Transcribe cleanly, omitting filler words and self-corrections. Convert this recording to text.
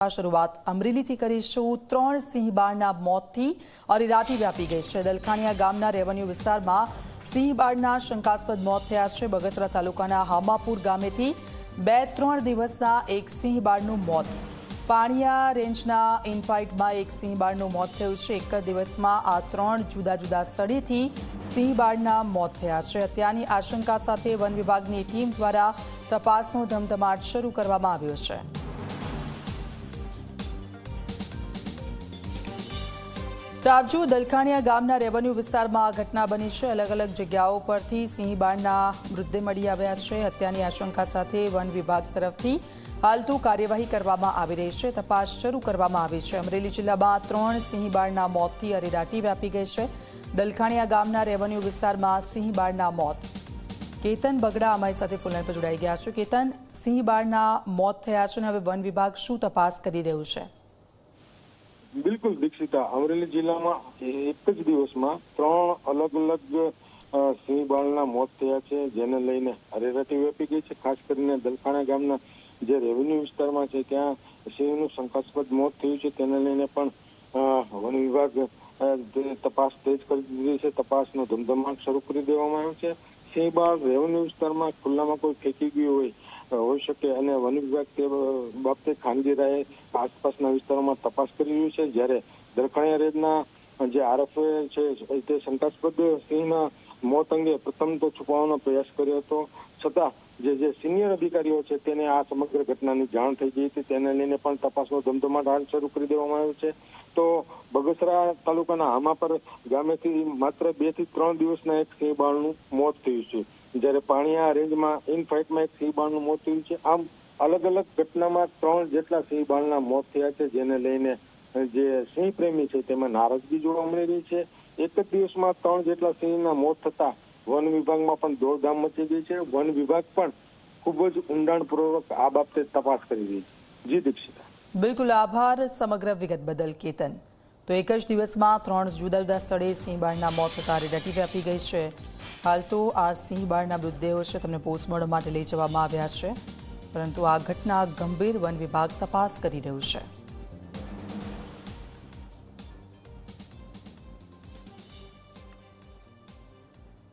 શરૂઆત અમરેલીથી કરીશું। 3 સિંહ બાળના મોતથી અરેરાટી વ્યાપી ગઈ છે। દલખાણીયા ગામના રેવન્યુ વિસ્તારમાં સિંહ બાળના શંકાસ્પદ મોત થયા છે। બગસરા તાલુકાના હામાપુર ગામેથી 2-3 દિવસના એક સિંહ બાળનું મોત। પાણિયા રેન્જના ઇનફાઇટમાં એક સિંહ બાળનું મોત થયું છે। એક જ દિવસમાં આ 3 જુદા જુદા સ્થળેથી સિંહ બાળના મોત થયા છે। હત્યાની આશંકા સાથે વન વિભાગની ટીમ દ્વારા તપાસનો ધમધમાટ શરૂ કરવામાં આવ્યો છે। તાપજુ દલખાણીયા ગામના રેવન્યુ વિસ્તારમાં આ ઘટના બની છે। અલગ અલગ જગ્યાઓ પરથી સિંહ બાળના મૃતદેહ મળી આવ્યા છે। હત્યાની આશંકા સાથે વન વિભાગ તરફથી હાલ તો કાર્યવાહી કરવામાં આવી રહી છે। તપાસ શરૂ કરવામાં આવી છે। અમરેલી જિલ્લામાં 3 સિંહ બાળના મોતથી અરેરાટી વ્યાપી ગઈ છે। દલખાણીયા ગામના રેવન્યુ વિસ્તારમાં સિંહ બાળના મોત। કેતન બગડા અમારી સાથે ફોનલાઈન પર જોડાઈ ગયા છે। કેતન, સિંહ બાળના મોત થયા છે અને હવે વન વિભાગ શું તપાસ કરી રહ્યું છે? બિલકુલ દીક્ષિતા, અમરેલી જિલ્લામાં એક જ દિવસમાં 3 અલગ અલગ સિંહ બાળના મોત થયા છે, જેને લઈને અરેરાટી વ્યાપી ગઈ છે। ખાસ કરીને દલખાણા ગામના જે રેવન્યુ વિસ્તારમાં છે ત્યાં સિંહનું શંકાસ્પદ મોત થયું છે, તેને લઈને પણ વન વિભાગ તપાસ તેજ કરી દીધી છે। તપાસનો ધમધમાટ શરૂ કરી દેવામાં આવ્યો છે। સિંહ બાળ રેવન્યુ વિસ્તારમાં ખુલ્લામાં કોઈ ફેંકી ગયું હોઈ શકે અને વન વિભાગ તે બાબતે ખાનગી રાયે આસપાસના વિસ્તારોમાં તપાસ કરી રહ્યું છે। જ્યારે દલખાણીયા રેન્જના જે આરએફઓ છે તે શંકાસ્પદ સિંહના મોત અંગે પ્રથમ તો છુપાવવાનો પ્રયાસ કર્યો હતો, છતાં જે સિનિયર અધિકારીઓ છે તેને આ સમગ્ર ઘટનાની જાણ થઈ ગઈ હતી। તેને લઈને પણ તપાસનો ધમધમાટ હાલ શરૂ કરી દેવામાં આવ્યો છે। તો બગસરા તાલુકાના હામાપર ગામેથી માત્ર 2 થી 3 દિવસના એક સિંહ બાળનું મોત થયું છે, જ્યારે પાણિયા રેન્જમાં ઇનફાઇટમાં એક સિંહ બાળનું મોત થયું છે। આમ અલગ અલગ ઘટનામાં 3 જેટલા સિંહ બાળના મોત થયા છે, જેને લઈને જે સિંહ પ્રેમી છે તેમાં નારાજગી જોવા મળી રહી છે। એક જ દિવસમાં 3 જેટલા સિંહના મોત થતા વન વિભાગમાં પણ દોડધામ મચી ગઈ છે। વન વિભાગ પણ ખૂબ જ ઊંડાણપૂર્વક આ બાબતે તપાસ કરી રહી છે। જી દીક્ષિતા। બિલકુલ, આભાર સમગ્ર વિગત બદલ કેતન। તો એક જ દિવસમાં 3 જુદા જુદા સ્થળે સિંહ બાળના મોત થતા અરેરાટી વ્યાપી ગઈ છે। હાલ તો આ સિંહ બાળના મૃતદેહો છે તેમને પોસ્ટમોર્ટમ માટે લઈ જવામાં આવ્યા છે, પરંતુ આ ઘટના ગંભીર, વન વિભાગ તપાસ કરી રહ્યું છે।